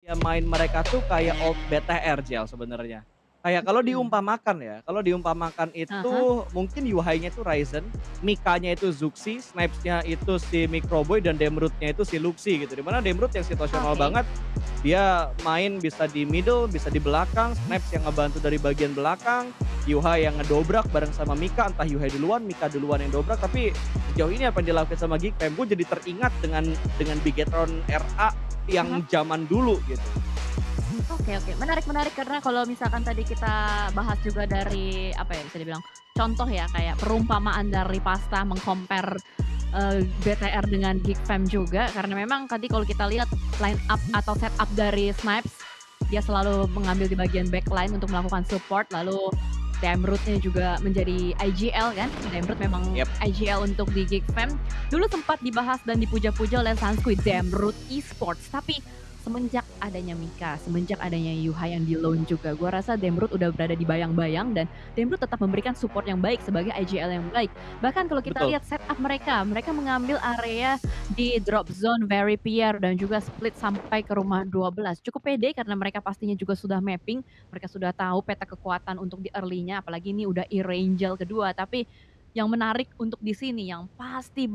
ya main mereka tuh kayak old BTR Jel sebenarnya. Kayak kalau Mhm. diumpamakan ya, kalau diumpamakan itu Ah. mungkin Yuhai-nya itu Ryzen, Mika-nya itu Zuxi, Snipes-nya itu si Microboy, dan Demroot-nya itu si Luxi gitu. Di mana Demroot yang situasional Oke. banget, dia main bisa di middle, bisa di belakang, Snipes yang ngebantu dari bagian belakang, Yuhai yang ngedobrak bareng sama Mika, entah Yuhai duluan, Mika duluan yang dobrak, tapi sejauh ini apa yang dilakukan sama Geekfam, gue jadi teringat dengan Bigetron RA Ah. yang zaman dulu gitu. Oke oke, menarik menarik karena kalau misalkan tadi kita bahas juga dari, apa ya, bisa dibilang contoh ya, kayak perumpamaan dari Pasta meng-compare, BTR dengan Geekfam juga, karena memang tadi kalau kita lihat line up atau setup dari Snipes, dia selalu mengambil di bagian backline untuk melakukan support, lalu Demroot-nya juga menjadi IGL kan, Demroot memang Yap, IGL untuk di Geekfam. Dulu sempat dibahas dan dipuja-puja oleh Sanskuy, Demroot Esports, tapi semenjak adanya Mika, semenjak adanya Yuha yang di-launch juga, gua rasa Demroot udah berada di bayang-bayang dan Demroot tetap memberikan support yang baik sebagai IGL yang baik. Bahkan kalau kita betul. lihat setup mereka, mereka mengambil area di drop zone Very Pier dan juga split sampai ke rumah 12. Cukup pede karena mereka pastinya juga sudah mapping, mereka sudah tahu peta kekuatan untuk di early-nya, apalagi ini udah E-Rangle kedua. Tapi yang menarik untuk di sini, yang pasti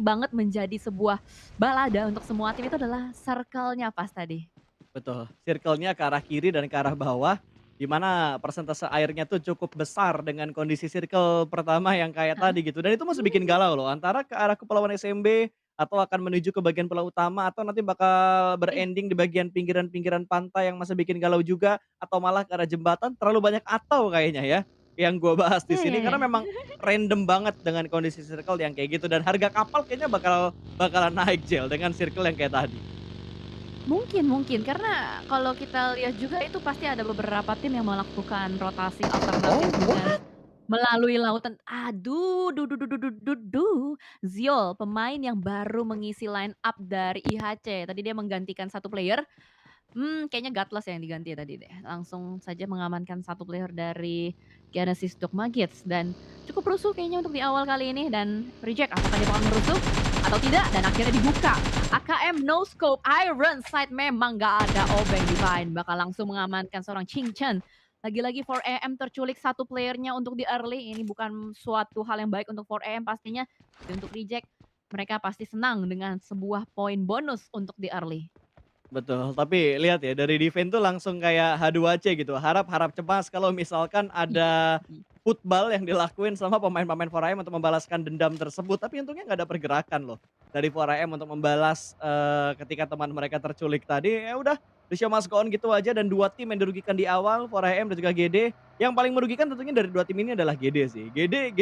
banget menjadi sebuah balada untuk semua tim itu adalah circle-nya pas tadi. Betul, circle-nya ke arah kiri dan ke arah bawah, di mana persentase airnya tuh cukup besar dengan kondisi circle pertama yang kayak Heeh. tadi gitu, dan itu masih bikin galau loh, antara ke arah kepulauan SMB, atau akan menuju ke bagian pulau utama, atau nanti bakal Iya. ber-ending di bagian pinggiran-pinggiran pantai yang masih bikin galau juga, atau malah ke arah jembatan, terlalu banyak atau kayaknya ya, yang gua bahas di Iya iya sini, iya. karena memang random banget dengan kondisi circle yang kayak gitu, dan harga kapal kayaknya bakalan naik Jel, dengan circle yang kayak tadi. Mungkin mungkin, karena kalau kita lihat juga itu pasti ada beberapa tim yang melakukan rotasi Oh, alternatif dengan what? melalui lautan aduh, Ziol, pemain yang baru mengisi line up dari IHC. Tadi dia menggantikan satu player. Kayaknya Gutless yang diganti ya tadi deh. Langsung saja mengamankan satu player dari Genesis Dogma Kids dan cukup rusuh kayaknya untuk di awal kali ini dan reject apakah dia bakal merusuh atau tidak dan akhirnya dibuka. AKM no scope Iron Sight memang gak ada obeng Divine bakal langsung mengamankan seorang Ching Chen. Lagi-lagi 4AM terculik satu playernya untuk di early, ini bukan suatu hal yang baik untuk 4AM pastinya. Tapi untuk reject, mereka pasti senang dengan sebuah poin bonus untuk di early. Betul, tapi lihat ya dari defense tuh langsung kayak H2C gitu, harap-harap cemas kalau misalkan Iya. ada football yang dilakuin sama pemain-pemain 4AM untuk membalaskan dendam tersebut, tapi untungnya nggak ada pergerakan loh dari 4AM untuk membalas, ketika teman mereka terculik tadi, ya udah the show must go on gitu aja, dan 2 tim yang dirugikan di awal 4AM dan juga GD, yang paling merugikan tentunya dari 2 tim ini adalah GD sih. GD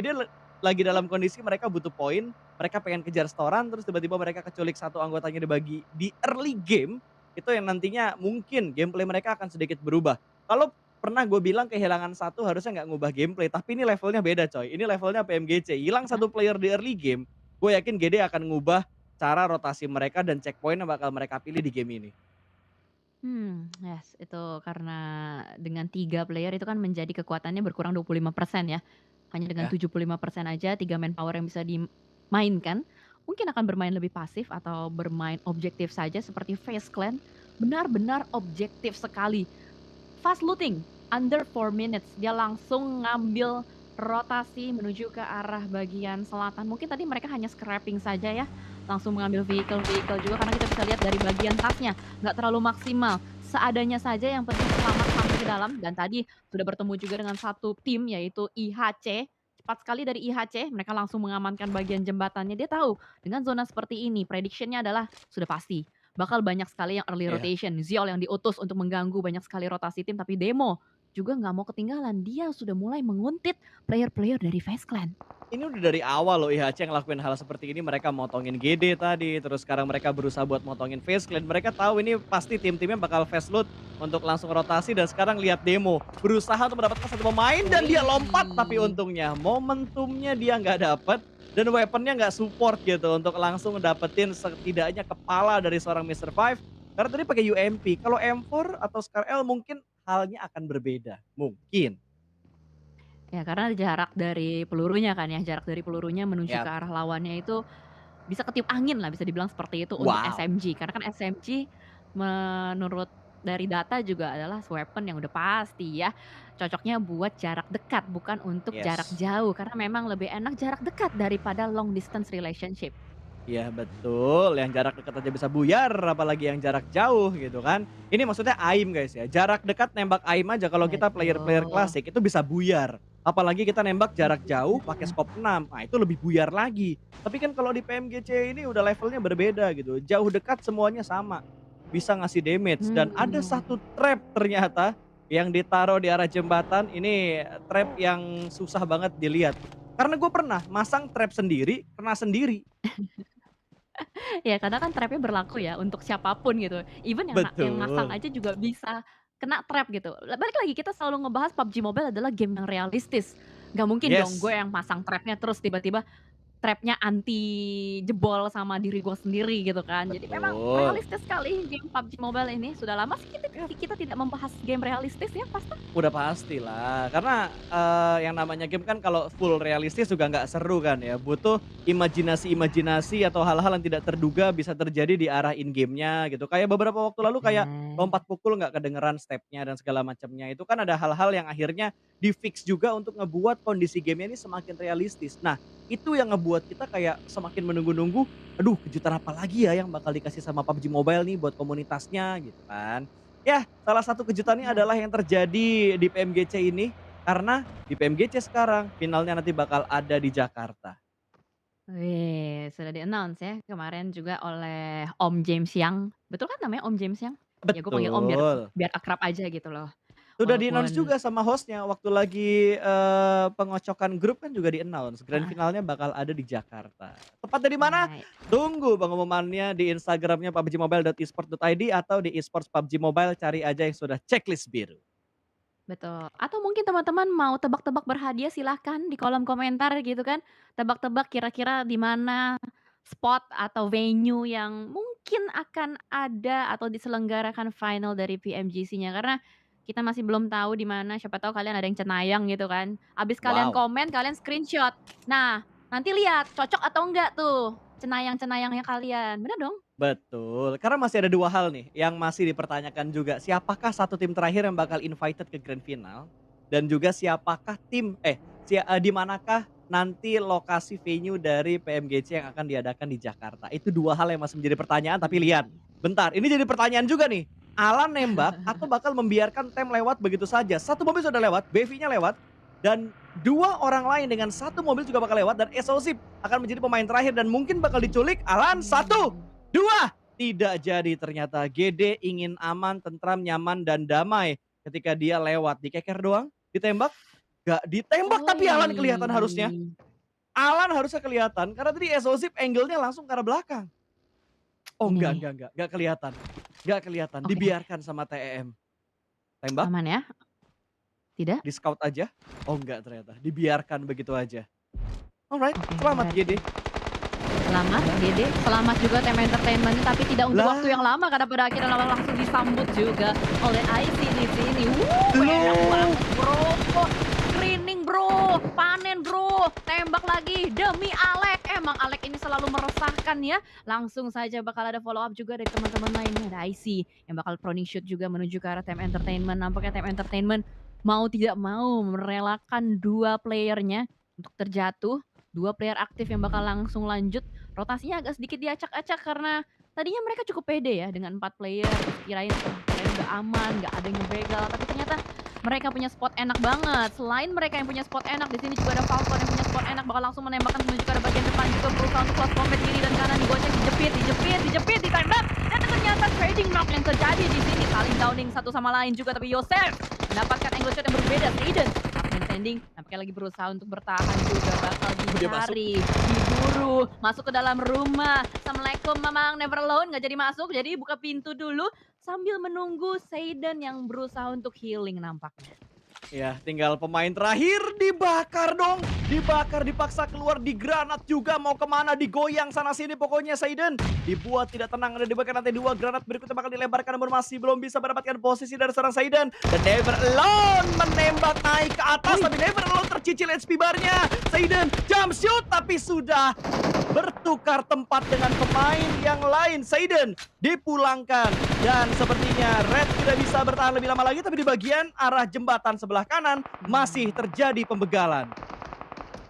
lagi dalam kondisi mereka butuh poin, mereka pengen kejar setoran, terus tiba-tiba mereka keculik satu anggotanya dibagi di early game, itu yang nantinya mungkin gameplay mereka akan sedikit berubah. Kalau pernah gue bilang kehilangan satu harusnya nggak ngubah gameplay, tapi ini levelnya beda coy, ini levelnya PMGC, hilang Heeh. satu player di early game, gue yakin GD akan ngubah cara rotasi mereka dan checkpoint yang bakal mereka pilih di game ini. Yes, itu karena dengan 3 player itu kan menjadi kekuatannya berkurang 25% ya. Hanya dengan Ya, 75% aja 3 manpower yang bisa dimainkan, mungkin akan bermain lebih pasif atau bermain objektif saja seperti FaZe Clan, benar-benar objektif sekali. Fast looting, under 4 minutes, dia langsung ngambil rotasi menuju ke arah bagian selatan. Mungkin tadi mereka hanya scrapping saja ya, langsung mengambil vehicle-vehicle juga karena kita bisa lihat dari bagian tasnya, nggak terlalu maksimal, seadanya saja yang penting selamat sampai ke dalam dan tadi sudah bertemu juga dengan satu tim yaitu IHC. Cepat sekali dari IHC, mereka langsung mengamankan bagian jembatannya. Dia tahu dengan zona seperti ini prediction-nya adalah sudah pasti bakal banyak sekali yang early iya. rotation. Ziol yang diutus untuk mengganggu banyak sekali rotasi tim, tapi Demo juga nggak mau ketinggalan. Dia sudah mulai menguntit player-player dari FaZe Clan. Ini udah dari awal loh IHC ngelakuin hal seperti ini, mereka motongin GD tadi, terus sekarang mereka berusaha buat motongin FaZe Clan, mereka tahu ini pasti tim-timnya bakal fast loot untuk langsung rotasi, dan sekarang lihat Demo, berusaha untuk mendapatkan satu pemain dan dia lompat, tapi Wih. untungnya momentumnya dia nggak dapet, dan weaponnya nggak support gitu untuk langsung dapetin setidaknya kepala dari seorang Mister Five, karena tadi pakai UMP, kalau M4 atau Scar L mungkin halnya akan berbeda, mungkin. Ya karena jarak dari pelurunya kan ya, jarak dari pelurunya menuju ke Ya, arah lawannya itu bisa ketiup angin lah bisa dibilang seperti itu untuk wow. SMG. Karena kan SMG menurut dari data juga adalah weapon yang udah pasti ya, cocoknya buat jarak dekat bukan untuk jarak Yes. jauh karena memang lebih enak jarak dekat daripada long distance relationship. Iya betul, yang jarak dekat aja bisa buyar, apalagi yang jarak jauh gitu kan. Ini maksudnya aim guys ya, jarak dekat nembak aim aja kalau kita player-player Betul. klasik itu bisa buyar. Apalagi kita nembak jarak jauh pakai Nah, scope 6, nah itu lebih buyar lagi. Tapi kan kalau di PMGC ini udah levelnya berbeda gitu, jauh dekat semuanya sama, bisa ngasih damage dan ada mmm. satu trap ternyata yang ditaruh di arah jembatan, ini trap yang susah banget dilihat. Karena gue pernah masang trap sendiri, kena sendiri. Ya karena kan trap-nya berlaku ya untuk siapapun gitu, even yang masang Betul. aja juga bisa kena trap gitu. Balik lagi kita selalu ngebahas PUBG Mobile adalah game yang realistis, nggak mungkin dong gue Yes, yang masang trap-nya terus tiba-tiba trap-nya anti jebol sama diri gue sendiri gitu kan. Jadi memang betul. realistis sekali game PUBG Mobile ini. Sudah lama sih Ya, kita tidak membahas game realistis ya, pasti. udah pastilah. Karena, yang namanya game kan kalau full realistis juga nggak seru kan ya, butuh imajinasi-imajinasi atau hal-hal yang tidak terduga bisa terjadi di arah in game-nya gitu. Kayak beberapa waktu lalu kayak Benar. lompat pukul nggak kedengeran step-nya dan segala macamnya. Itu kan ada hal-hal yang akhirnya di-fix juga untuk ngebuat kondisi game-nya ini semakin realistis. Nah, itu yang ngebuat kita kayak semakin menunggu-nunggu, "Aduh kejutan apa lagi ya yang bakal dikasih sama PUBG Mobile nih buat komunitasnya?" Gitu kan. Ya, salah satu kejutannya Benar. adalah yang terjadi di PMGC ini, karena di PMGC sekarang finalnya nanti bakal ada di Jakarta. Wih, sudah di-announce ya kemarin juga oleh Om James Yang, betul kan namanya Om James Yang? Ya gue panggil Om biar Betul. biar akrab aja gitu loh. Sudah di-announce Walaupun juga sama host-nya waktu lagi, pengocokan grup kan juga di-announce grand heeh, finalnya bakal ada di Jakarta. Tepatnya di mana? nah Tunggu pengumumannya di Instagram-nya pubgmobile.esport.id atau di esports PUBG Mobile cari aja yang sudah checklist biru. betul. Atau mungkin teman-teman mau tebak-tebak berhadiah silahkan di kolom komentar gitu kan. Tebak-tebak kira-kira di mana spot atau venue yang mungkin akan ada atau diselenggarakan final dari PMGC-nya. Karena kita masih belum tahu di mana, siapa tahu kalian ada yang cenayang gitu kan. Habis kalian Wow. komen, kalian screenshot. Nah, nanti lihat cocok atau enggak tuh cenayang-cenayangnya kalian. Bener dong? Betul, karena masih ada 2 hal nih yang masih dipertanyakan juga, siapakah satu tim terakhir yang bakal invited ke grand final, dan juga siapakah di manakah nanti lokasi venue dari PMGC yang akan diadakan di Jakarta. Itu 2 hal yang masih menjadi pertanyaan, tapi lihat, Wih. bentar ini jadi pertanyaan juga nih, Alan nembak atau bakal membiarkan tem lewat begitu saja? Satu mobil sudah lewat, BV-nya lewat, dan 2 orang lain dengan satu mobil juga bakal lewat dan Exosip akan menjadi pemain terakhir dan mungkin bakal diculik. Alan, satu. Mmm. 2 tidak jadi ternyata. GD ingin aman, tentram, nyaman, dan damai. Ketika dia lewat, dikeker doang, ditembak, gak ditembak tapi Alan kelihatan harusnya. Wih. Alan harusnya kelihatan karena tadi Exosip angle-nya langsung ke arah belakang. Oh Ini enggak nih, enggak enggak, enggak kelihatan. Enggak kelihatan, oke, dibiarkan sama TEM. Tembak, aman ya? Tidak? di-scout aja. Oh enggak ternyata, dibiarkan begitu aja. Alright, Oke, selamat berarti GD. selamat Dede, selamat juga Time Entertainment tapi tidak untuk waktu Lah, yang lama karena pada akhirnya langsung disambut juga oleh IC di sini. Enak loh. banget Bro, screening Bro, panen Bro, tembak lagi demi Alek. Emang Alek ini selalu meresahkan ya. Langsung saja bakal ada follow up juga dari teman-teman lainnya. Ada IC yang bakal proning shoot juga menuju ke arah Time Entertainment. Nampaknya Time Entertainment mau tidak mau merelakan dua playernya untuk terjatuh. Dua player aktif yang bakal langsung lanjut. Rotasinya agak sedikit diacak-acak karena tadinya mereka cukup pede ya dengan 4 player, kirain, "Oh, kirain udah aman, nggak ada yang ngebegal," tapi ternyata mereka punya spot enak banget. Selain mereka yang punya spot enak, di sini juga ada Falcon yang punya spot enak, bakal langsung menembakkan menuju ke arah bagian depan, juga berusaha untuk close combat kiri dan kanan, digocek, dijepit, ditembak, dan ternyata trading knock yang terjadi di sini, saling downing satu sama lain juga, tapi Yosef mendapatkan angle shot yang berbeda. Aiden Captain Standing nampaknya lagi berusaha untuk bertahan juga, bakal Dia masuk. dicari, diburu, masuk ke dalam rumah. Assalamualaikum Mamang, never alone, nggak jadi masuk, jadi buka pintu dulu sambil menunggu Seiden yang berusaha untuk healing nampaknya. Ya, tinggal pemain terakhir dibakar dong. Dibakar, dipaksa keluar, digranat juga. Mau kemana, digoyang sana sini pokoknya Seiden. Dibuat tidak tenang, ada dibakar nanti 2 granat berikutnya bakal dilemparkan namun masih belum bisa mendapatkan posisi dari seorang Seiden. Dan Never Alone menembak naik ke atas Wih, tapi Never Alone tercicil HP bar-nya. Seiden jump shoot tapi sudah bertukar tempat dengan pemain yang lain. Seiden dipulangkan Dan sepertinya Red tidak bisa bertahan lebih lama lagi, tapi di bagian arah jembatan sebelah kanan masih Hmm. terjadi pembegalan.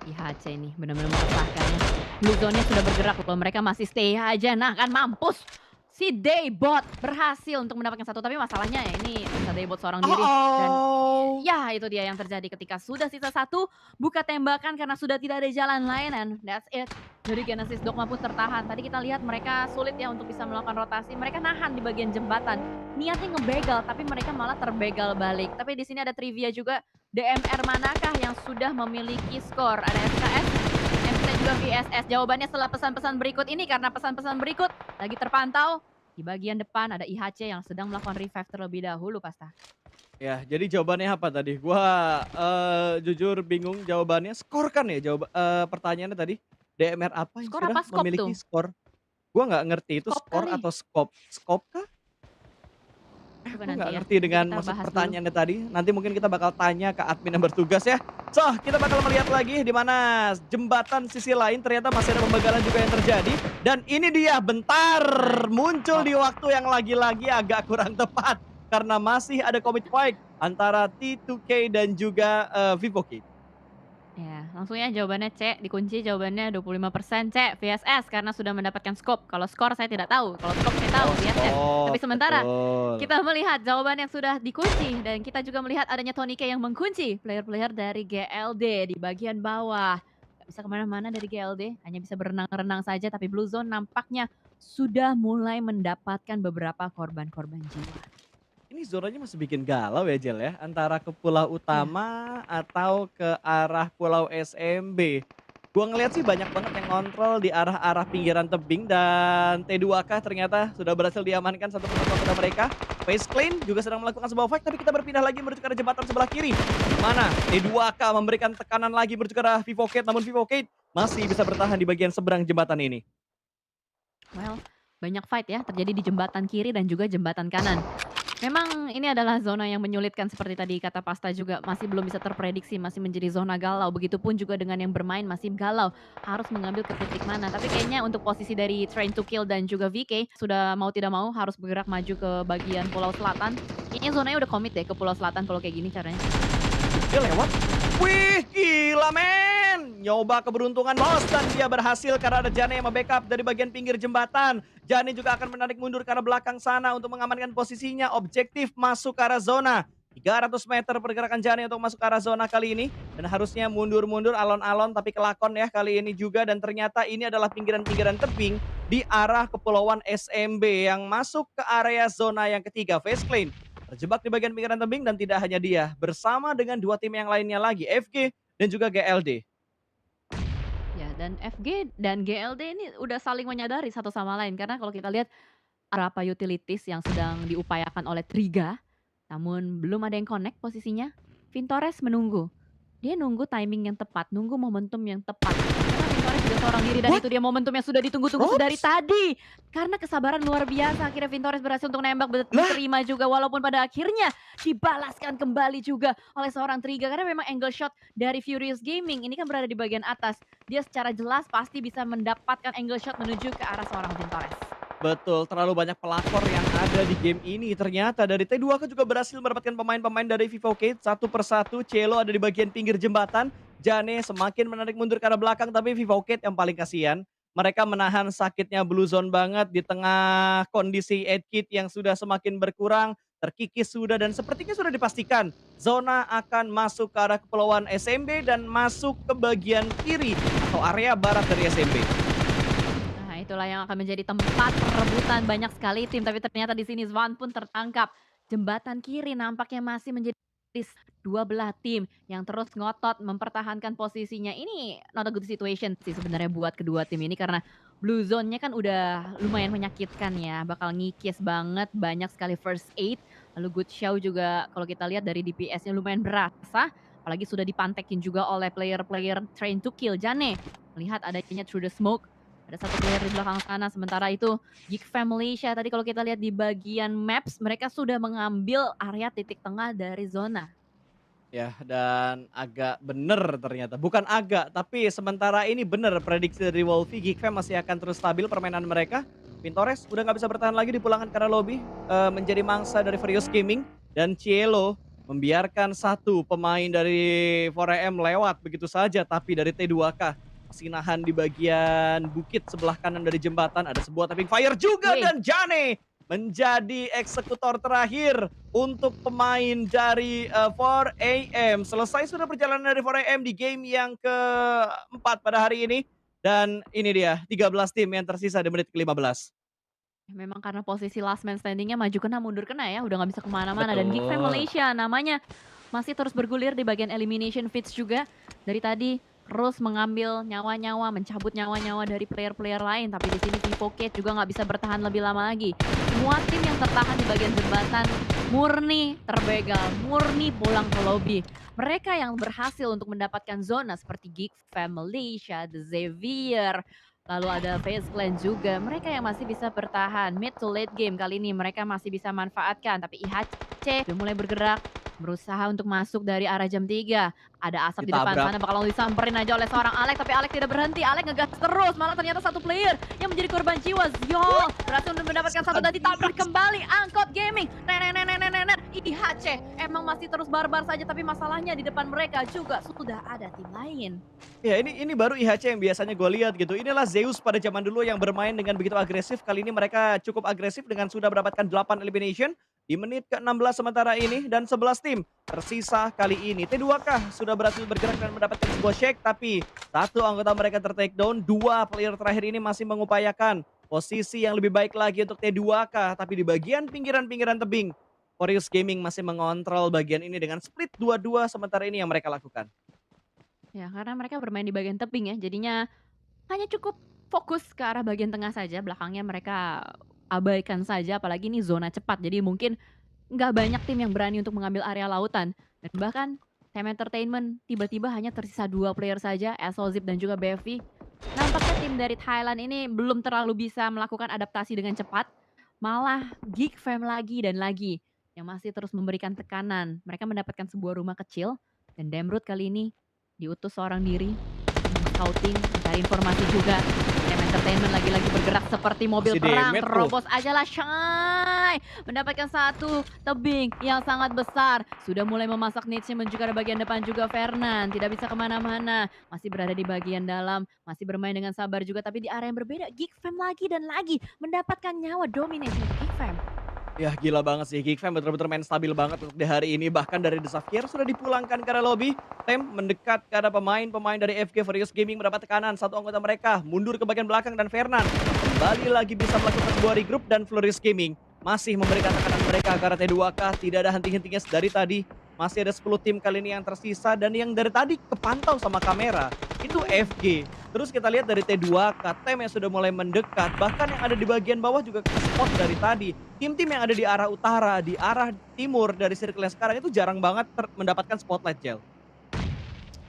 IHC ini benar-benar meresahkan ya. Blue Zone-nya sudah bergerak loh, mereka masih stay aja. Nah kan mampus. Si Daybot berhasil untuk mendapatkan satu, tapi masalahnya ya ini bisa Daybot seorang diri dan Oh, ya itu dia yang terjadi ketika sudah sisa satu, buka tembakan karena sudah tidak ada jalan lain and that's it. Jadi Genesis Dogma pun tertahan. Tadi kita lihat mereka sulit ya untuk bisa melakukan rotasi. Mereka nahan di bagian jembatan. Niatnya ngebegal tapi mereka malah terbegal balik. Tapi di sini ada trivia juga, DMR manakah yang sudah memiliki skor? Ada SKS, MC juga VSS. Jawabannya setelah pesan-pesan berikut ini karena pesan-pesan berikut lagi terpantau. Di bagian depan ada IHC yang sedang melakukan revive terlebih dahulu, Pasta. ya jadi jawabannya apa tadi? Gua, jujur bingung jawabannya. Skor kan ya pertanyaannya tadi? DMR apa yang Skor sudah apa skop memiliki tuh? skor? Gua nggak ngerti itu Skop skor kali. atau skop. Skop kah? Coba Aku nggak nanti ya, ngerti nanti dengan kita maksud bahas dulu. pertanyaannya tadi. Nanti mungkin kita bakal tanya ke admin yang bertugas ya. So, kita bakal melihat lagi di mana jembatan sisi lain ternyata masih ada pembegalan juga yang terjadi. Dan ini dia, bentar, muncul Mantap. di waktu yang lagi-lagi agak kurang tepat. Karena masih ada commit fight antara T2K dan juga Vivo Kid. Ya, langsung ya jawabannya C, dikunci jawabannya 25% C, VSS karena sudah mendapatkan scope. Kalau skor saya tidak tahu, kalau scope saya tahu Oh, VSS. Tapi stop, sementara betul. kita melihat jawaban yang sudah dikunci dan kita juga melihat adanya Tony K yang mengunci player-player dari GLD di bagian bawah. Gak bisa kemana-mana dari GLD, hanya bisa berenang-renang saja. Tapi Blue Zone nampaknya sudah mulai mendapatkan beberapa korban-korban jiwa. Ini zonanya masih bikin galau ya Jel ya, antara ke pulau Iya, utama atau ke arah pulau SMB. Gua ngeliat sih banyak banget yang ngontrol di arah-arah pinggiran tebing dan T2K ternyata sudah berhasil diamankan satu persatu anggota mereka. Face Clean juga sedang melakukan sebuah fight tapi kita berpindah lagi menuju ke arah jembatan sebelah kiri. Di mana T2K memberikan tekanan lagi menuju ke arah Vivo Kate, namun Vivo Kate masih bisa bertahan di bagian seberang jembatan ini. well, banyak fight ya terjadi di jembatan kiri dan juga jembatan kanan. Memang ini adalah zona yang menyulitkan seperti tadi kata Pasta juga, masih belum bisa terprediksi, masih menjadi zona galau. Begitupun juga dengan yang bermain masih galau, harus mengambil ke titik mana. Tapi kayaknya untuk posisi dari Train to Kill dan juga VK sudah mau tidak mau harus bergerak maju ke bagian Pulau Selatan. Kayaknya zonanya udah komit deh ke Pulau Selatan kalau kayak gini caranya. Dia lewat. Wih, gila men. Nyoba keberuntungan bos dan dia berhasil karena ada Jane yang membackup dari bagian pinggir jembatan. Jane juga akan menarik mundur ke arah belakang sana untuk mengamankan posisinya. Objektif masuk ke arah zona. 300 meter pergerakan Jane untuk masuk ke arah zona kali ini. Dan harusnya mundur-mundur alon-alon tapi kelakon ya kali ini juga. Dan ternyata ini adalah pinggiran-pinggiran tebing di arah kepulauan SMB yang masuk ke area zona yang ketiga. Face Clean terjebak di bagian pinggiran tebing dan tidak hanya dia, bersama dengan dua tim yang lainnya lagi, FG dan juga GLD. Ya, dan FG dan GLD ini udah saling menyadari satu sama lain karena kalau kita lihat beberapa utilities yang sedang diupayakan oleh Triga, namun belum ada yang connect posisinya. Vintores menunggu. Dia nunggu timing yang tepat, nunggu momentum yang tepat. Karena Vintores juga seorang diri dan What? itu dia momentum yang sudah ditunggu-tunggu sedari Ropes? tadi. Karena kesabaran luar biasa akhirnya Vintores berhasil untuk nembak Lah, diterima juga walaupun pada akhirnya dibalaskan kembali juga oleh seorang Triga karena memang angle shot dari Furious Gaming ini kan berada di bagian atas. Dia secara jelas pasti bisa mendapatkan angle shot menuju ke arah seorang Vintores. betul, terlalu banyak pelakor yang ada di game ini. Ternyata dari T2K juga berhasil mendapatkan pemain-pemain dari Vivo Cade satu persatu. Cielo ada di bagian pinggir jembatan. Jane semakin menarik mundur ke arah belakang, tapi Vivo Cade yang paling kasihan. Mereka menahan sakitnya Blue Zone banget di tengah kondisi Ed Kit yang sudah semakin berkurang. Terkikis sudah dan sepertinya sudah dipastikan zona akan masuk ke arah kepulauan SMB dan masuk ke bagian kiri atau area barat dari SMB. Nah, itulah yang akan menjadi tempat perebutan banyak sekali tim, tapi ternyata di sini Swan pun tertangkap. Jembatan kiri nampaknya masih menjadi dua belah tim yang terus ngotot mempertahankan posisinya. Ini not a good situation sih sebenarnya buat kedua tim ini karena blue zone-nya kan udah lumayan menyakitkan ya, bakal ngikis banget, banyak sekali first aid. Lalu good show juga kalau kita lihat dari DPS-nya lumayan berasa, apalagi sudah dipantekin juga oleh player-player train to kill. Jane melihat adanya through the smoke, ada satu player di belakang sana, sementara itu Geek Malaysia tadi kalau kita lihat di bagian maps, mereka sudah mengambil area titik tengah dari zona. Ya, dan agak bener ternyata. Bukan agak, tapi sementara ini bener prediksi dari Wolfie, Geek Fam masih akan terus stabil permainan mereka. Pintores udah nggak bisa bertahan lagi dipulangkan karena lobby, menjadi mangsa dari Furious Gaming dan Cielo membiarkan satu pemain dari 4AM lewat begitu saja, tapi dari T2K masih nahan di bagian bukit sebelah kanan dari jembatan, ada sebuah tapping fire juga Wih, dan Jane menjadi eksekutor terakhir untuk pemain dari, 4AM. Selesai sudah perjalanan dari 4AM di game yang keempat pada hari ini dan ini dia 13 tim yang tersisa di menit ke-15. memang karena posisi last man standing-nya maju kena mundur kena ya, udah nggak bisa kemana mana dan Geek Fam Betul. Malaysia namanya masih terus bergulir di bagian elimination feeds juga. Dari tadi terus mengambil nyawa-nyawa, mencabut nyawa-nyawa dari player-player lain, tapi di sini Vivo Cage juga nggak bisa bertahan lebih lama lagi. Semua tim yang tertahan di bagian jembatan murni terbegal, murni pulang ke lobby. Mereka yang berhasil untuk mendapatkan zona seperti Geek Fam Malaysia, The Xavier, lalu ada FaZe Clan juga, mereka yang masih bisa bertahan mid to late game kali ini mereka masih bisa manfaatkan, tapi IHC udah mulai bergerak, berusaha untuk masuk dari arah jam 3. Ada asap di depan Ditabrak. sana bakal disamperin aja oleh seorang Alex, tapi Alex tidak berhenti, Alex ngegas terus, malah ternyata satu player yang menjadi korban jiwa. Zio berhasil untuk mendapatkan satu dan ditabrak kembali Angkot Gaming. Nenet, IHC emang masih terus barbar saja, tapi masalahnya di depan mereka juga sudah ada tim lain. Ya ini baru IHC yang biasanya gue lihat gitu. Inilah Zeus pada zaman dulu yang bermain dengan begitu agresif. Kali ini mereka cukup agresif dengan sudah mendapatkan 8 elimination di menit ke-16 sementara ini dan 11 tim tersisa kali ini. T2K sudah berhasil bergerak dan mendapatkan sebuah shake tapi satu anggota mereka ter-take down, dua player terakhir ini masih mengupayakan posisi yang lebih baik lagi untuk T2K tapi di bagian pinggiran-pinggiran tebing Furious Gaming masih mengontrol bagian ini dengan split 2-2 sementara ini yang mereka lakukan. Ya, karena mereka bermain di bagian tebing ya, jadinya hanya cukup fokus ke arah bagian tengah saja, belakangnya mereka abaikan saja, apalagi ini zona cepat. Jadi mungkin nggak banyak tim yang berani untuk mengambil area lautan. Dan bahkan Time Entertainment tiba-tiba hanya tersisa 2 player saja, Zip dan juga Bevi. Nampaknya tim dari Thailand ini belum terlalu bisa melakukan adaptasi dengan cepat. Malah Geek Fam lagi dan lagi yang masih terus memberikan tekanan. Mereka mendapatkan sebuah rumah kecil dan Demrut kali ini diutus seorang diri scouting, mencari informasi juga. M Entertainment lagi-lagi bergerak seperti mobil Masih perang, damage loh. terobos aja lah Shy. Mendapatkan satu tebing yang sangat besar. Sudah mulai memasak niche menuju ke arah bagian depan juga Fernan. Tidak bisa kemana-mana. Masih berada di bagian dalam. Masih bermain dengan sabar juga. Tapi di area yang berbeda. Geek Fam lagi dan lagi mendapatkan nyawa dominasi untuk Geek Fam. Ya gila banget sih, Geek Fam bener-bener main stabil banget untuk di hari ini. Bahkan dari The Xavier sudah dipulangkan ke arah lobby. Tem mendekat ke arah pemain dari FG Furious Gaming mendapat tekanan. Satu anggota mereka mundur ke bagian belakang dan Fernan kembali lagi bisa melakukan sebuah regroup dan Furious Gaming masih memberikan tekanan mereka ke arah T2K. Tidak ada henti-hentinya dari tadi. Masih ada 10 tim kali ini yang tersisa dan yang dari tadi kepantau sama kamera itu FG. Terus kita lihat dari T2K, Tem yang sudah mulai mendekat, bahkan yang ada di bagian bawah juga ke spot dari tadi. Tim-tim yang ada di arah utara, di arah timur dari circle yang sekarang itu jarang banget mendapatkan spotlight, Jel.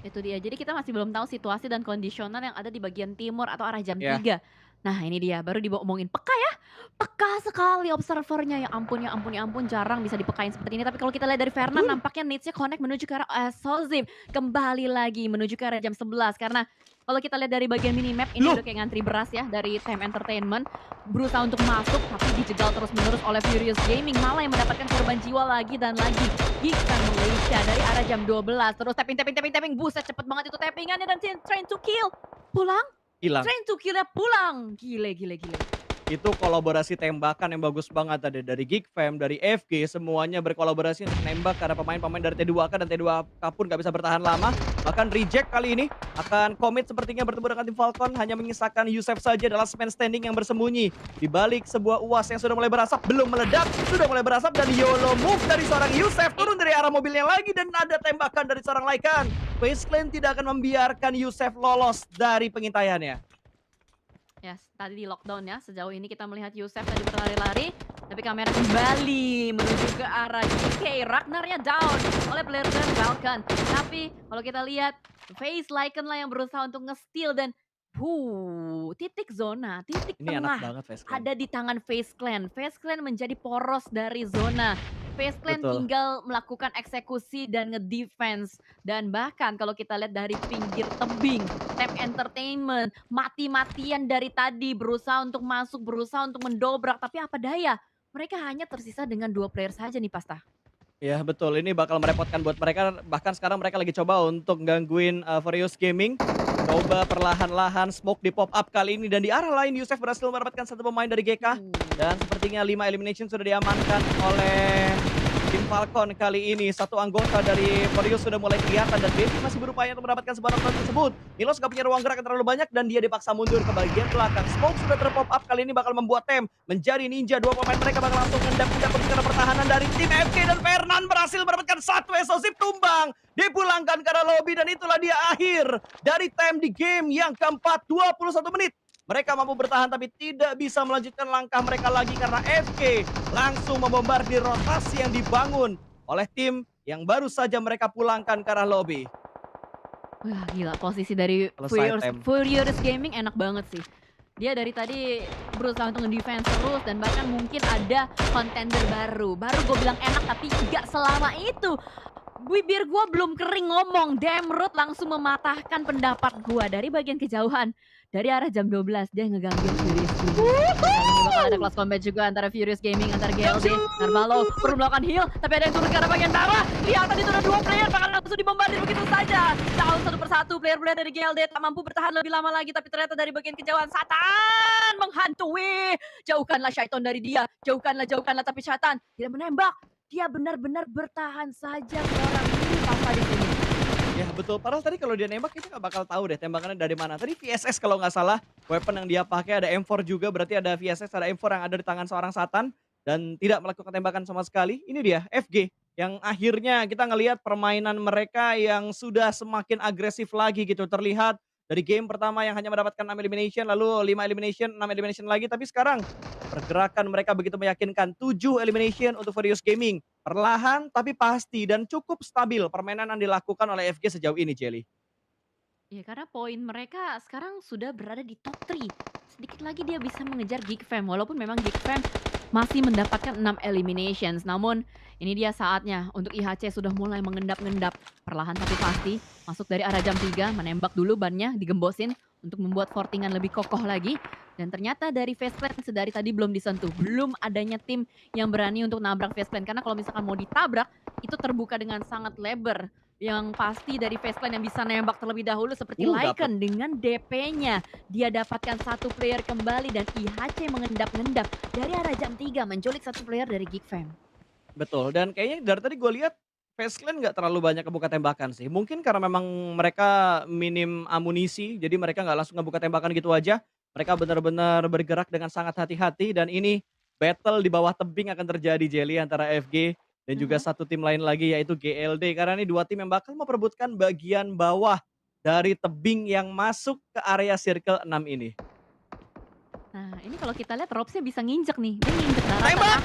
Itu dia. Jadi kita masih belum tahu situasi dan kondisional yang ada di bagian timur atau arah jam Ya, 3. Nah ini dia, baru diomongin. Peka ya? Peka sekali observernya. Ya ampun, ya ampun, ya ampun. Jarang bisa dipekain seperti ini. Tapi kalau kita lihat dari Fernan, betul. nampaknya needs-nya connect menuju ke arah Sozim. Kembali lagi menuju ke arah jam 11. Karena kalau kita lihat dari bagian minimap, ini Loh, udah kayak ngantri beras ya dari Time Entertainment. Berusaha untuk masuk, tapi dijegal terus-menerus oleh Furious Gaming. Malah yang mendapatkan korban jiwa lagi dan lagi. Geek Fam Malaysia dari arah jam 12. Terus tapping. Buset, cepet banget itu tappingannya dan Train to Kill. Pulang. hilang. Train to Kill-nya pulang. Gile. Itu kolaborasi tembakan yang bagus banget tadi dari Geek Fam, dari FG, semuanya berkolaborasi untuk nembak karena pemain-pemain dari T2K dan T2K pun gak bisa bertahan lama. Bahkan Reject kali ini akan komit sepertinya bertemu dengan tim Falcon, hanya menyisakan Yusef saja adalah man standing yang bersembunyi di balik sebuah UAS yang sudah mulai berasap, belum meledak, sudah mulai berasap dan YOLO move dari seorang Yusef turun dari arah mobilnya lagi dan ada tembakan dari seorang Lycan. FaZe Clan tidak akan membiarkan Yusef lolos dari pengintaiannya. Ya, tadi di lockdown ya. Sejauh ini kita melihat Yusef tadi berlari-lari, tapi kamera kembali menuju ke arah GK. Ragnarnya down oleh player Falcon. Tapi kalau kita lihat, FaZe Lycan lah yang berusaha untuk nge-steal dan Titik zona, titik Ini enak tengah banget Face Clan. ada di tangan FaZe Clan. FaZe Clan menjadi poros dari zona. FaZe Clan Betul. tinggal melakukan eksekusi dan nge-defense. Dan bahkan kalau kita lihat dari pinggir tebing, Tap Entertainment mati-matian dari tadi berusaha untuk masuk, berusaha untuk mendobrak, tapi apa daya, mereka hanya tersisa dengan 2 player saja nih Pasta. Iya betul, ini bakal merepotkan buat mereka, bahkan sekarang mereka lagi coba untuk gangguin, Furious Gaming. Coba perlahan-lahan smoke di pop up kali ini dan di arah lain Yusef berhasil mendapatkan satu pemain dari GK dan sepertinya 5 elimination sudah diamankan oleh tim Falcon kali ini. Satu anggota dari Furious sudah mulai kelihatan dan Baby masih berupaya untuk mendapatkan sebuah knockdown tersebut. Milos gak punya ruang gerak yang terlalu banyak dan dia dipaksa mundur ke bagian belakang. Smoke sudah terpop up kali ini bakal membuat Tem menjadi ninja. Dua pemain mereka bakal langsung ngendap-ngendap ke pertahanan dari tim FK dan Fernan berhasil mendapatkan satu explosive tumbang. Dipulangkan ke arah lobby dan itulah dia akhir dari Tem di game yang keempat 21 menit. Mereka mampu bertahan tapi tidak bisa melanjutkan langkah mereka lagi karena FK langsung membombardir rotasi yang dibangun oleh tim yang baru saja mereka pulangkan ke arah lobby. Wah gila posisi dari Selesai Tem. Furious Gaming enak banget sih. Dia dari tadi berusaha untuk nge-defense terus dan bahkan mungkin ada contender baru. Baru gue bilang enak tapi nggak selama itu. Bibir gue belum kering ngomong, Demrut langsung mematahkan pendapat gue dari bagian kejauhan. Dari arah jam 12 dia ngeganggu Furious Gaming. Kali ini bakal ada kelas combat juga antara Furious Gaming, antara GLD, Narvalo perlu melakukan heal, tapi ada yang turun ke arah bagian bawah. Lihat itu ada 2 player bakal langsung dibombardir begitu saja. Down satu persatu player-player dari GLD tak mampu bertahan lebih lama lagi, tapi ternyata dari bagian kejauhan Satan menghantui. Jauhkanlah Syaiton dari dia, jauhkanlah tapi Syaitan tidak menembak. Dia benar-benar bertahan saja seorang diri Papa di sini. Ya betul, padahal tadi kalau dia nembak kita nggak bakal tahu deh tembakannya dari mana. Tadi VSS kalau nggak salah, weapon yang dia pakai ada M4 juga, berarti ada VSS, ada M4 yang ada di tangan seorang Satan dan tidak melakukan tembakan sama sekali. Ini dia FG yang akhirnya kita ngelihat permainan mereka yang sudah semakin agresif lagi gitu. Terlihat dari game pertama yang hanya mendapatkan 6 elimination, lalu 5 elimination, 6 elimination lagi, tapi sekarang pergerakan mereka begitu meyakinkan. 7 elimination untuk Furious Gaming. Perlahan tapi pasti dan cukup stabil permainan yang dilakukan oleh FG sejauh ini, Jelly. Ya karena poin mereka sekarang sudah berada di top 3. Sedikit lagi dia bisa mengejar Geek Fam walaupun memang Geek Fam masih mendapatkan 6 eliminations. Namun ini dia saatnya untuk IHC sudah mulai mengendap-ngendap. Perlahan tapi pasti masuk dari arah jam 3 menembak dulu bannya digembosin untuk membuat fortingan lebih kokoh lagi. Dan ternyata dari Face Clan sedari tadi belum disentuh. Belum adanya tim yang berani untuk nabrak Face Clan. Karena kalau misalkan mau ditabrak itu terbuka dengan sangat lebar. Yang pasti dari Face Clan yang bisa nembak terlebih dahulu seperti Dapet. Lycan dengan DP-nya. Dia dapatkan satu player kembali dan IHC mengendap-ngendap dari arah jam 3 menculik satu player dari Geek Fam. Betul, dan kayaknya dari tadi gue lihat Face Clan nggak terlalu banyak ngebuka tembakan sih. Mungkin karena memang mereka minim amunisi, jadi mereka nggak langsung ngebuka tembakan gitu aja. Mereka benar-benar bergerak dengan sangat hati-hati dan ini battle di bawah tebing akan terjadi, Jelly, antara FG dan juga Mhm. satu tim lain lagi yaitu GLD. Karena ini dua tim yang bakal memperebutkan bagian bawah dari tebing yang masuk ke area circle 6 ini. Nah, ini kalau kita lihat Robsnya bisa nginjek nih. Dia nginjek daratan. Tembak! Ah,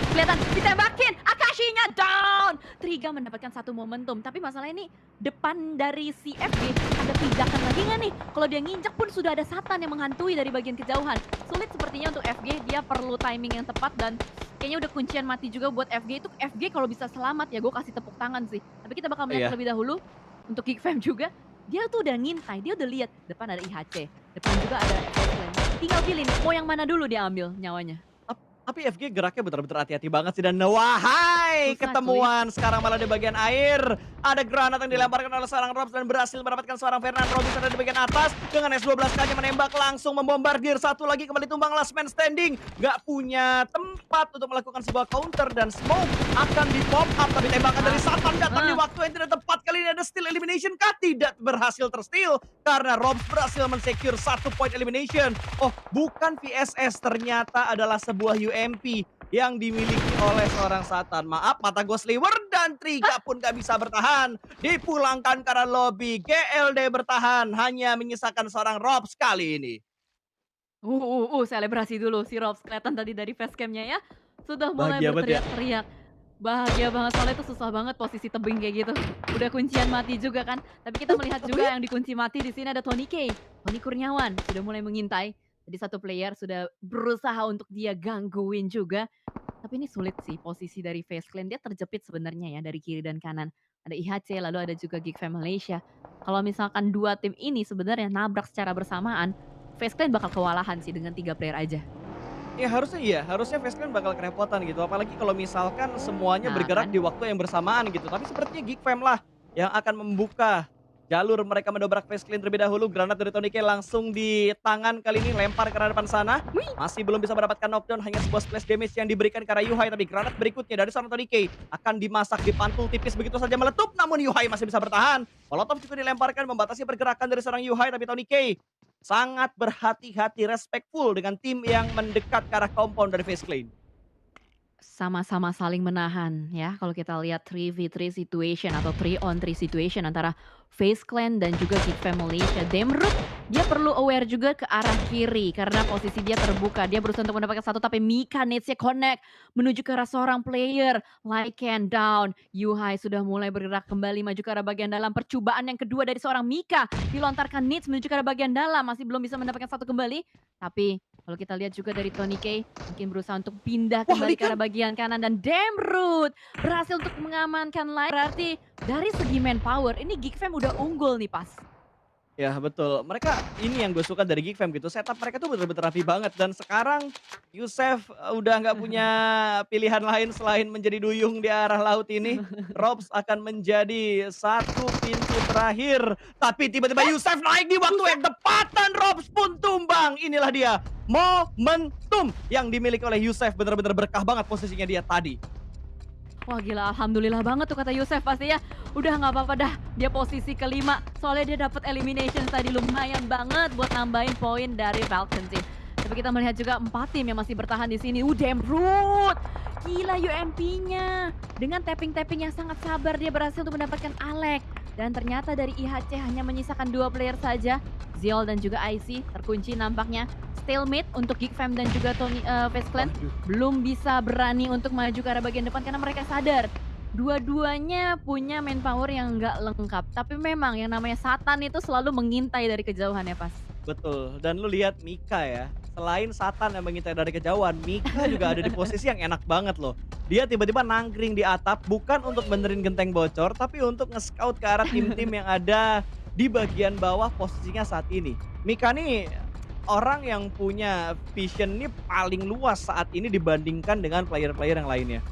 kelihatan ditembakin. Akashinya down. Triga mendapatkan satu momentum, tapi masalah ini depan dari si FG ada pijakan lagi nggak nih? Kalau dia nginjek pun sudah ada Satan yang menghantui dari bagian kejauhan. Sulit sepertinya untuk FG, dia perlu timing yang tepat dan kayaknya udah kuncian mati juga buat FG. Itu FG kalau bisa selamat ya gue kasih tepuk tangan sih. Tapi kita bakal melihat Iya. terlebih dahulu untuk Geek Fam juga. Dia tuh udah ngintai, dia udah lihat depan ada IHC, depan juga ada FG. Tinggal pilih nih, mau yang mana dulu dia ambil nyawanya. Tapi FG geraknya bener-bener hati-hati banget sih dan wahai Susah cuy. ketemuan sekarang malah di bagian air. Ada granat yang dilemparkan oleh seorang Robs dan berhasil mendapatkan seorang Fernand Robinson ada di bagian atas. Dengan S12 kanya menembak langsung membombardir. Satu lagi kembali tumbang last man standing. Gak punya tempat untuk melakukan sebuah counter dan smoke akan di pop up. Tapi tembakan dari Satan datang di waktu yang tidak tepat. Kali ini ada steal elimination kah? Tidak berhasil tersteal. Karena Robs berhasil mensecure 1 point elimination. Oh, bukan VSS, ternyata adalah sebuah UMP yang dimiliki oleh seorang Satan. Maaf, mata gue sliwer dan Triga pun gak bisa bertahan. Dipulangkan karena lobby. GLD bertahan, hanya menyisakan seorang Robs kali ini. Selebrasi dulu si Robs kelihatan tadi dari facecam-nya ya. Sudah mulai Bahagia banget ya. berteriak-teriak. Bahagia banget soalnya itu susah banget posisi tebing kayak gitu. Udah kuncian mati juga kan. Tapi kita melihat Oh juga ya? yang dikunci mati di sini ada Tony K. Tony Kurniawan sudah mulai mengintai. Jadi satu player sudah berusaha untuk dia gangguin juga. Tapi ini sulit sih posisi dari Face Clan, dia terjepit sebenarnya ya dari kiri dan kanan. Ada IHC, lalu ada juga Geek Fam Malaysia. Kalau misalkan 2 tim ini sebenarnya nabrak secara bersamaan, Face Clan bakal kewalahan sih dengan 3 player aja. Ya harusnya iya, harusnya Faceclan bakal kerepotan gitu, apalagi kalau misalkan semuanya Nah bergerak kan, di waktu yang bersamaan gitu. Tapi sepertinya Geek Fam lah yang akan membuka jalur mereka mendobrak Faceclan terlebih dahulu. Granat dari Tony K langsung di tangan kali ini lempar ke arah depan sana. wih, Masih belum bisa mendapatkan knockdown, hanya sebuah splash damage yang diberikan ke arah Yuhai. Tapi granat berikutnya dari seorang Tony K akan dimasak, dipantul tipis begitu saja meletup. Namun Yuhai masih bisa bertahan. Molotov juga dilemparkan membatasi pergerakan dari seorang Yuhai. Tapi Tony K sangat berhati-hati, respectful dengan tim yang mendekat ke arah compound dari Face Clan. sama-sama saling menahan ya. Kalau kita lihat 3v3 situation atau 3 on 3 situation antara Face Clan dan juga Geek Fam Malaysia. Demrut dia perlu aware juga ke arah kiri karena posisi dia terbuka. Dia berusaha untuk mendapatkan satu tapi Mika needs-nya connect menuju ke arah seorang player. Lycan down. Yuhai sudah mulai bergerak kembali maju ke arah bagian dalam. Percobaan yang kedua dari seorang Mika dilontarkan needs menuju ke arah bagian dalam. Masih belum bisa mendapatkan satu kembali. Tapi kalau kita lihat juga dari Tony K, mungkin berusaha untuk pindah Wah, kembali ke Likan. arah bagian kanan dan Demrut berhasil untuk mengamankan line. Berarti dari segi manpower ini Geek Fam udah unggul nih pas. Ya betul, mereka ini yang gue suka dari Geek Fam gitu, setup mereka tuh bener-bener rapi banget dan sekarang Yusef udah nggak punya pilihan lain selain menjadi duyung di arah laut ini. Robs akan menjadi satu pintu terakhir, tapi tiba-tiba Yusef naik di waktu yang tepat dan Robs pun tumbang. Inilah dia momentum yang dimiliki oleh Yusef, bener-bener berkah banget posisinya dia tadi. Wah gila, alhamdulillah banget tuh kata Yusef pasti ya. Udah nggak apa-apa dah, dia posisi kelima. Soalnya dia dapat elimination tadi lumayan banget buat nambahin poin dari Falcon Team. Tapi kita melihat juga 4 tim yang masih bertahan di sini. Demrut, gila UMP-nya. Dengan tapping-tapping yang sangat sabar dia berhasil untuk mendapatkan Alek. Dan ternyata dari IHC hanya menyisakan 2 player saja. Ziol dan juga IC terkunci nampaknya. Stalemate untuk Geek Fam dan juga Tony Face Clan Waduh. belum bisa berani untuk maju ke arah bagian depan karena mereka sadar dua-duanya punya manpower yang nggak lengkap. Tapi memang yang namanya Satan itu selalu mengintai dari kejauhan ya pas. Betul, dan lu lihat Mika ya, selain Satan yang mengintai dari kejauhan, Mika juga ada di posisi yang enak banget loh. Dia tiba-tiba nangkring di atap bukan untuk benerin genteng bocor, tapi untuk nge-scout ke arah tim-tim yang ada di bagian bawah posisinya saat ini. Mika nih orang yang punya vision nih paling luas saat ini dibandingkan dengan player-player yang lainnya.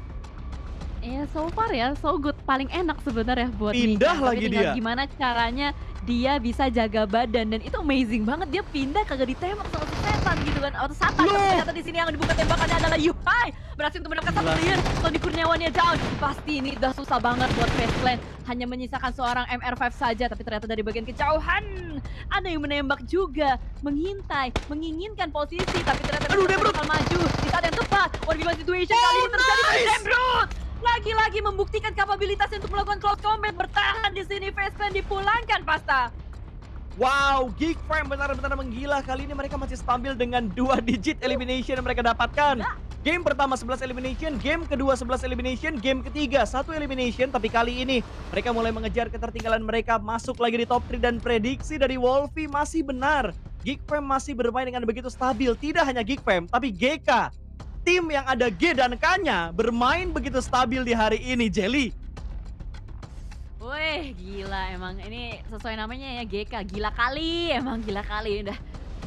Iya, so far ya, so good. Paling enak sebenarnya buat Pindah Mika. Tapi lagi tinggal dia. gimana caranya dia bisa jaga badan dan itu amazing banget. Dia pindah kagak ditembak sama si setan gitu kan. Atau Satan. Tapi Loh! ternyata di sini yang dibuka tembakannya adalah Yuhai. Berhasil untuk mendapatkan satu Gila. player. Tony Kurniawannya down. Pasti ini udah susah banget buat Face Clan. Hanya menyisakan seorang MR5 saja. Tapi ternyata dari bagian kejauhan ada yang menembak juga. Mengintai, menginginkan posisi. Tapi ternyata Aduh, Demrut! bakal maju di saat yang tepat. 1v1 situation kali ini terjadi dari nice! Demrut. Lagi-lagi membuktikan kapabilitasnya untuk melakukan close combat. Bertahan di sini, Face Clan dipulangkan pasta. Wow, Geek Fam benar-benar menggila. Kali ini mereka masih stabil dengan 2 digit elimination yang mereka dapatkan. Game pertama 11 elimination, game kedua 11 elimination, game ketiga 1 elimination. Tapi kali ini mereka mulai mengejar ketertinggalan mereka, masuk lagi di top 3 dan prediksi dari Wolfie masih benar. Geek Fam masih bermain dengan begitu stabil. Tidak hanya Geek Fam, tapi GK. Tim yang ada G dan K-nya bermain begitu stabil di hari ini, Jelly. Wih, gila emang ini sesuai namanya ya GK. Gila kali, emang gila kali. Udah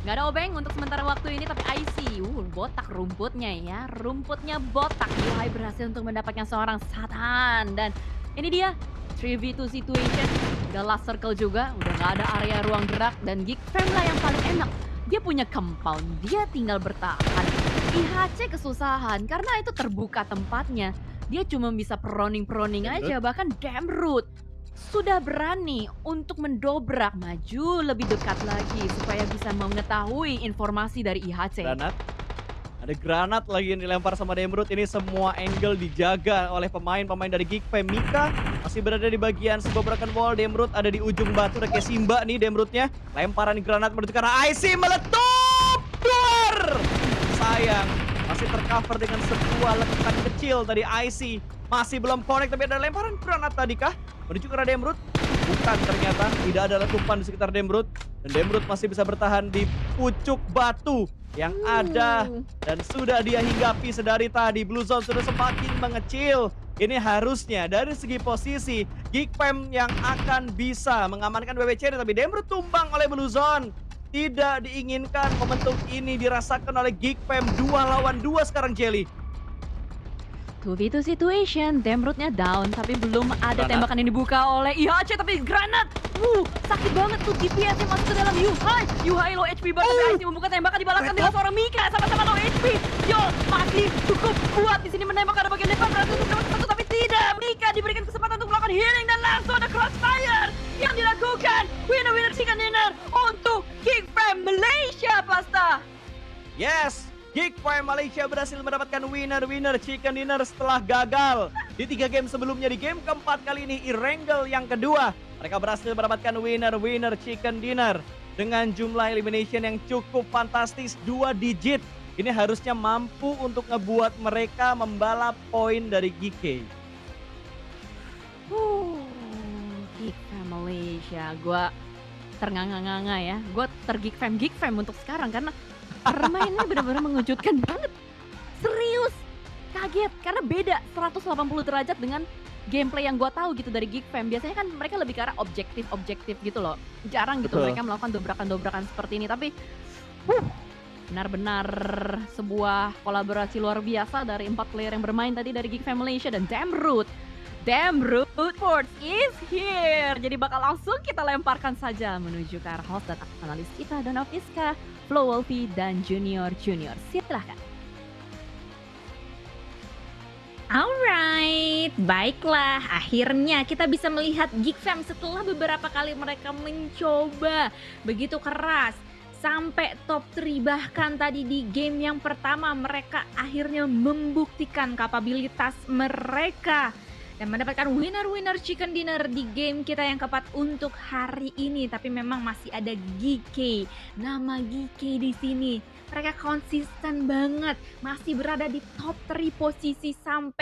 nggak ada obeng untuk sementara waktu ini tapi IC. Botak rumputnya ya. Rumputnya botak. Yuhai berhasil untuk mendapatkan seorang Satan. Dan ini dia 3v2 situation. Udah last circle juga. Udah nggak ada area ruang gerak. Dan Geek Fam lah yang paling enak. Dia punya compound. Dia tinggal bertahan. IHC kesusahan karena itu terbuka tempatnya. Dia cuma bisa proning-proning aja. Bahkan Demrut sudah berani untuk mendobrak maju lebih dekat lagi supaya bisa mengetahui informasi dari IHC. Granat. Ada granat lagi yang dilempar sama Demrut. Ini semua angle dijaga oleh pemain-pemain dari Geek Fam. Mika masih berada di bagian sebuah broken wall. Demrut ada di ujung batu. Udah kayak Simba nih Demrutnya. Lemparan granat menuju ke arah IC meletup. Keluar. Sayang. Masih masih tercover dengan sebuah letupan kecil tadi IC. Masih belum connect tapi ada lemparan granat tadi kah? Menuju ke arah Demrut? Bukan ternyata, tidak ada letupan di sekitar Demrut. Dan Demrut masih bisa bertahan di pucuk batu yang ada Uh. dan sudah dia hinggapi sedari tadi. Blue Zone sudah semakin mengecil. Ini harusnya dari segi posisi Geekfam yang akan bisa mengamankan WWC tapi Demrut tumbang oleh Blue Zone. Tidak diinginkan momentum ini dirasakan oleh Geekfam 2 lawan 2 sekarang Jelly. 2v2 situation, Demrutnya down, tapi belum ada Granat. tembakan yang dibuka oleh IHC, tapi granat! Sakit banget tuh DPS yang masuk ke dalam Yuhai. Yuhai low HP banget, tapi IC membuka tembakan dibalaskan dengan seorang Mika, sama-sama low HP. Yo, masih cukup kuat di sini menembak ke arah bagian depan, berhasil untuk menembak satu, tapi tidak. Mika diberikan kesempatan untuk melakukan healing dan langsung ada crossfire yang dilakukan. Winner chicken dinner untuk Geekfam Malaysia, Pasta. Yes, Geekfam Malaysia berhasil mendapatkan winner chicken dinner setelah gagal di 3 game sebelumnya. Di game keempat kali ini Erangel yang kedua, mereka berhasil mendapatkan winner chicken dinner dengan jumlah elimination yang cukup fantastis 2 digit. Ini harusnya mampu untuk ngebuat mereka membalap poin dari GK. Geekfam Malaysia, gua ternganga-nganga ya. Gua Geekfam untuk sekarang karena permainnya benar-benar mengejutkan banget. Serius, kaget karena beda 180 derajat dengan gameplay yang gua tahu gitu dari Geekfam. Biasanya kan mereka lebih ke arah objektif gitu loh. Jarang gitu Betul. mereka melakukan dobrakan-dobrakan seperti ini, tapi benar-benar sebuah kolaborasi luar biasa dari 4 player yang bermain tadi dari Geekfam Malaysia dan Demrut Sports is here. Jadi bakal langsung kita lemparkan saja menuju ke arah host dan analis kita, Don Ofiska, Flo Wolfie, dan Junior. Silahkan. Alright, baiklah. Akhirnya kita bisa melihat Geekfam setelah beberapa kali mereka mencoba begitu keras sampai top 3, bahkan tadi di game yang pertama mereka akhirnya membuktikan kapabilitas mereka dan mendapatkan winner chicken dinner di game kita yang keempat untuk hari ini. Tapi memang masih ada GK, nama GK di sini. Mereka konsisten banget, masih berada di top 3 posisi sampai